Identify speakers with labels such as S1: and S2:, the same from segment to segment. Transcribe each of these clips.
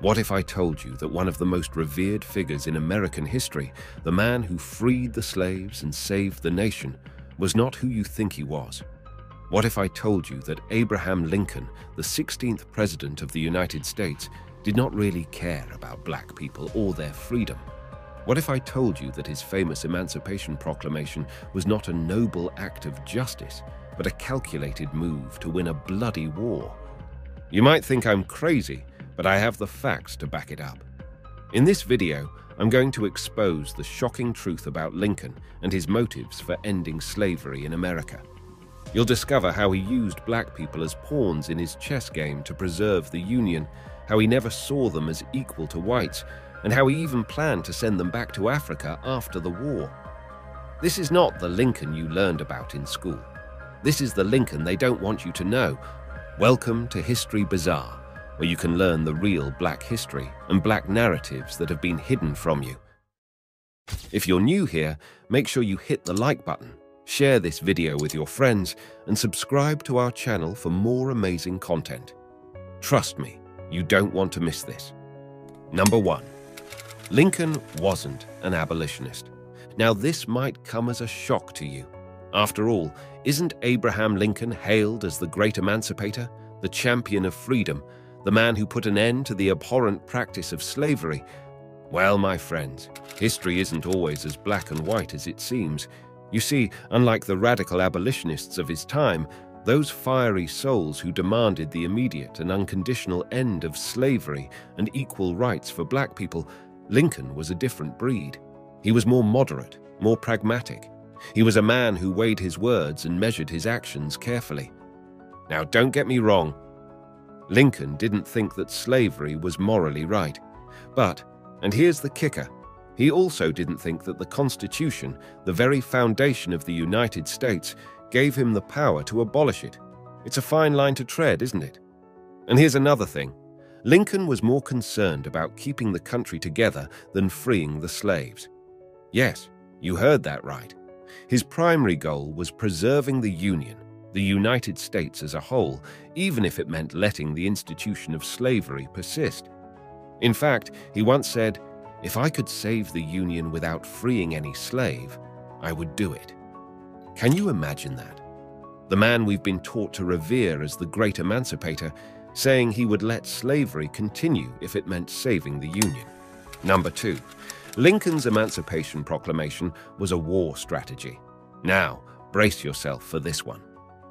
S1: What if I told you that one of the most revered figures in American history, the man who freed the slaves and saved the nation, was not who you think he was? What if I told you that Abraham Lincoln, the 16th President of the United States, did not really care about black people or their freedom? What if I told you that his famous Emancipation Proclamation was not a noble act of justice, but a calculated move to win a bloody war? You might think I'm crazy, but I have the facts to back it up. In this video, I'm going to expose the shocking truth about Lincoln and his motives for ending slavery in America. You'll discover how he used black people as pawns in his chess game to preserve the Union, how he never saw them as equal to whites, and how he even planned to send them back to Africa after the war. This is not the Lincoln you learned about in school. This is the Lincoln they don't want you to know. Welcome to History Bazaar, where you can learn the real black history and black narratives that have been hidden from you. If you're new here, make sure you hit the like button, share this video with your friends, and subscribe to our channel for more amazing content. Trust me, you don't want to miss this. Number 1. Lincoln wasn't an abolitionist. Now this might come as a shock to you. After all, isn't Abraham Lincoln hailed as the great emancipator, the champion of freedom, the man who put an end to the abhorrent practice of slavery? Well, my friends, history isn't always as black and white as it seems. You see, unlike the radical abolitionists of his time, those fiery souls who demanded the immediate and unconditional end of slavery and equal rights for black people, Lincoln was a different breed. He was more moderate, more pragmatic. He was a man who weighed his words and measured his actions carefully. Now, don't get me wrong. Lincoln didn't think that slavery was morally right. But, and here's the kicker, he also didn't think that the Constitution, the very foundation of the United States, gave him the power to abolish it. It's a fine line to tread, isn't it? And here's another thing. Lincoln was more concerned about keeping the country together than freeing the slaves. Yes, you heard that right. His primary goal was preserving the Union, the United States as a whole, even if it meant letting the institution of slavery persist. In fact, he once said, "If I could save the Union without freeing any slave, I would do it." Can you imagine that? The man we've been taught to revere as the great emancipator, saying he would let slavery continue if it meant saving the Union. Number 2. Lincoln's Emancipation Proclamation was a war strategy. Now, brace yourself for this one.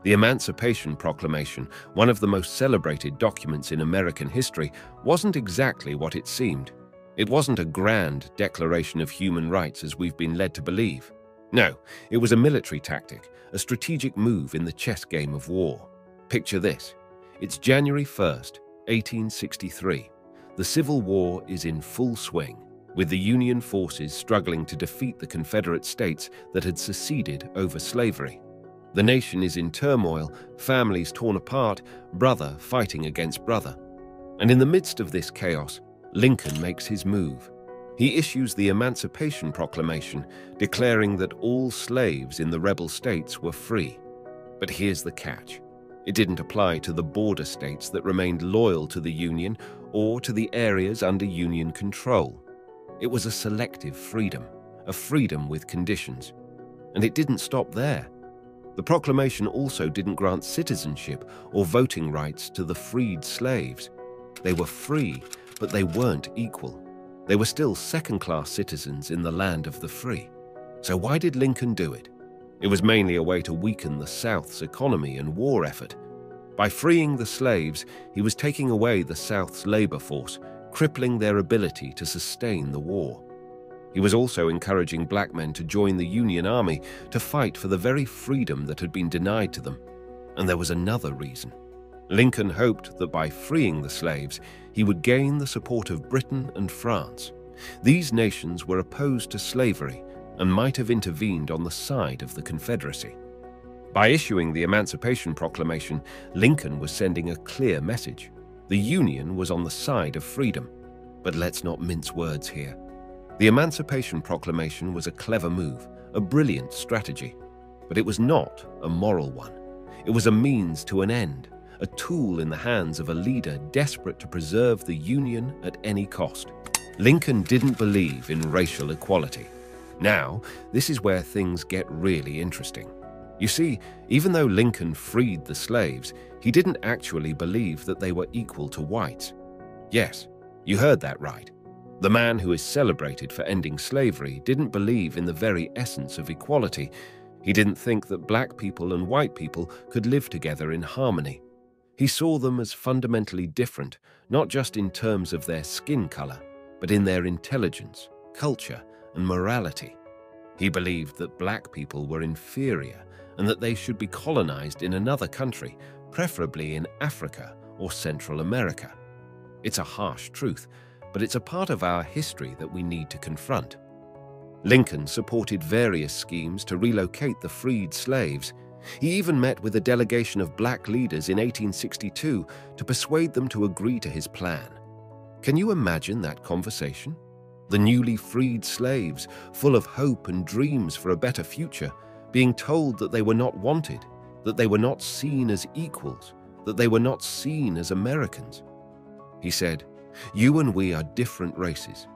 S1: The Emancipation Proclamation, one of the most celebrated documents in American history, wasn't exactly what it seemed. It wasn't a grand declaration of human rights as we've been led to believe. No, it was a military tactic, a strategic move in the chess game of war. Picture this. It's January 1st, 1863. The Civil War is in full swing, with the Union forces struggling to defeat the Confederate states that had seceded over slavery. The nation is in turmoil, families torn apart, brother fighting against brother. And in the midst of this chaos, Lincoln makes his move. He issues the Emancipation Proclamation, declaring that all slaves in the rebel states were free. But here's the catch. It didn't apply to the border states that remained loyal to the Union or to the areas under Union control. It was a selective freedom, a freedom with conditions. And it didn't stop there. The proclamation also didn't grant citizenship or voting rights to the freed slaves. They were free, but they weren't equal. They were still second-class citizens in the land of the free. So why did Lincoln do it? It was mainly a way to weaken the South's economy and war effort. By freeing the slaves, he was taking away the South's labor force, crippling their ability to sustain the war. He was also encouraging black men to join the Union Army to fight for the very freedom that had been denied to them. And there was another reason. Lincoln hoped that by freeing the slaves, he would gain the support of Britain and France. These nations were opposed to slavery and might have intervened on the side of the Confederacy. By issuing the Emancipation Proclamation, Lincoln was sending a clear message. The Union was on the side of freedom. But let's not mince words here. The Emancipation Proclamation was a clever move, a brilliant strategy. But it was not a moral one. It was a means to an end, a tool in the hands of a leader desperate to preserve the Union at any cost. Lincoln didn't believe in racial equality. Now, this is where things get really interesting. You see, even though Lincoln freed the slaves, he didn't actually believe that they were equal to whites. Yes, you heard that right. The man who is celebrated for ending slavery didn't believe in the very essence of equality. He didn't think that black people and white people could live together in harmony. He saw them as fundamentally different, not just in terms of their skin color, but in their intelligence, culture, and morality. He believed that black people were inferior and that they should be colonized in another country, preferably in Africa or Central America. It's a harsh truth, but it's a part of our history that we need to confront. Lincoln supported various schemes to relocate the freed slaves. He even met with a delegation of black leaders in 1862 to persuade them to agree to his plan. Can you imagine that conversation? The newly freed slaves, full of hope and dreams for a better future, being told that they were not wanted, that they were not seen as equals, that they were not seen as Americans. He said, "You and we are different races.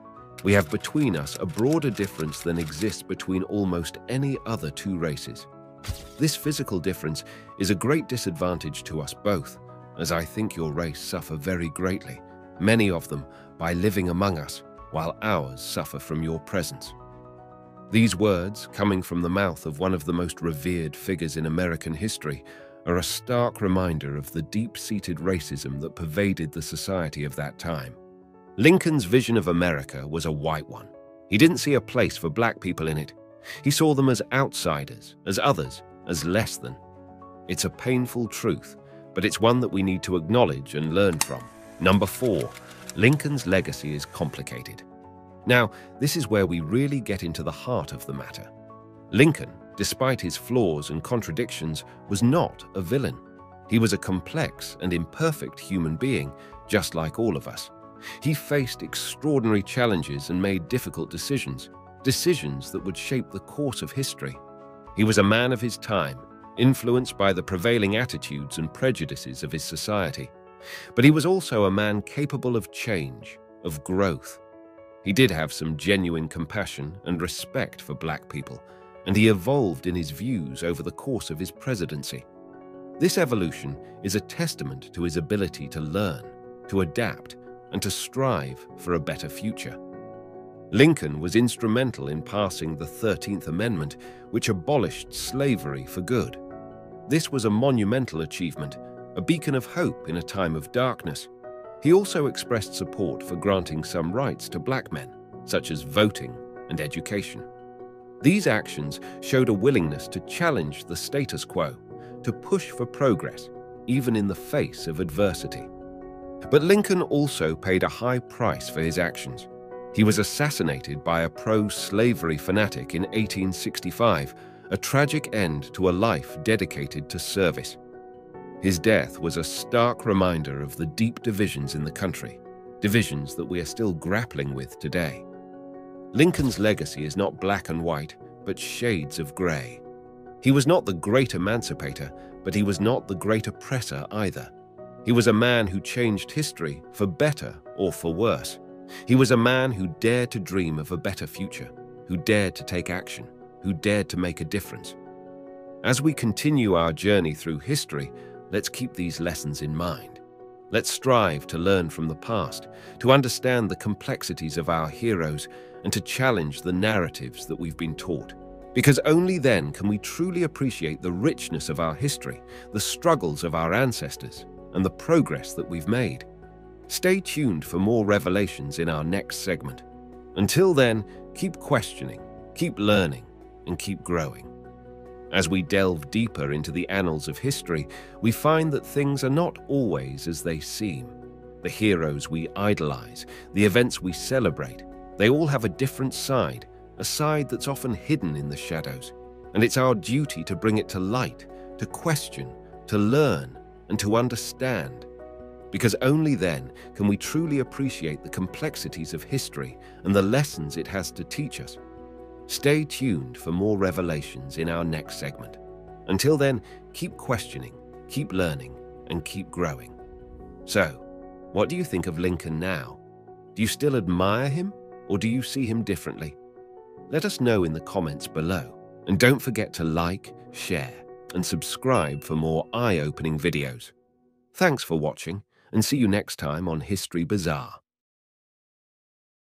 S1: We have between us a broader difference than exists between almost any other two races. This physical difference is a great disadvantage to us both, as I think your race suffer very greatly, many of them by living among us, while ours suffer from your presence." These words, coming from the mouth of one of the most revered figures in American history, are a stark reminder of the deep-seated racism that pervaded the society of that time. Lincoln's vision of America was a white one. He didn't see a place for black people in it. He saw them as outsiders, as others, as less than. It's a painful truth, but it's one that we need to acknowledge and learn from. Number 4, Lincoln's legacy is complicated. Now, this is where we really get into the heart of the matter. Lincoln, despite his flaws and contradictions, was not a villain. He was a complex and imperfect human being, just like all of us. He faced extraordinary challenges and made difficult decisions, decisions that would shape the course of history. He was a man of his time, influenced by the prevailing attitudes and prejudices of his society. But he was also a man capable of change, of growth. He did have some genuine compassion and respect for black people, and he evolved in his views over the course of his presidency. This evolution is a testament to his ability to learn, to adapt, and to strive for a better future. Lincoln was instrumental in passing the 13th Amendment, which abolished slavery for good. This was a monumental achievement, a beacon of hope in a time of darkness. He also expressed support for granting some rights to black men, such as voting and education. These actions showed a willingness to challenge the status quo, to push for progress, even in the face of adversity. But Lincoln also paid a high price for his actions. He was assassinated by a pro-slavery fanatic in 1865, a tragic end to a life dedicated to service. His death was a stark reminder of the deep divisions in the country, divisions that we are still grappling with today. Lincoln's legacy is not black and white, but shades of gray. He was not the great emancipator, but he was not the great oppressor either. He was a man who changed history for better or for worse. He was a man who dared to dream of a better future, who dared to take action, who dared to make a difference. As we continue our journey through history, let's keep these lessons in mind. Let's strive to learn from the past, to understand the complexities of our heroes, and to challenge the narratives that we've been taught. Because only then can we truly appreciate the richness of our history, the struggles of our ancestors, and the progress that we've made. Stay tuned for more revelations in our next segment. Until then, keep questioning, keep learning, and keep growing. As we delve deeper into the annals of history, we find that things are not always as they seem. The heroes we idolize, the events we celebrate, they all have a different side, a side that's often hidden in the shadows. And it's our duty to bring it to light, to question, to learn, and to understand. Because only then can we truly appreciate the complexities of history and the lessons it has to teach us. Stay tuned for more revelations in our next segment. Until then, keep questioning, keep learning, and keep growing. So, what do you think of Lincoln now? Do you still admire him, or do you see him differently? Let us know in the comments below. And don't forget to like, share, and subscribe for more eye-opening videos. Thanks for watching, and see you next time on History Bazaar.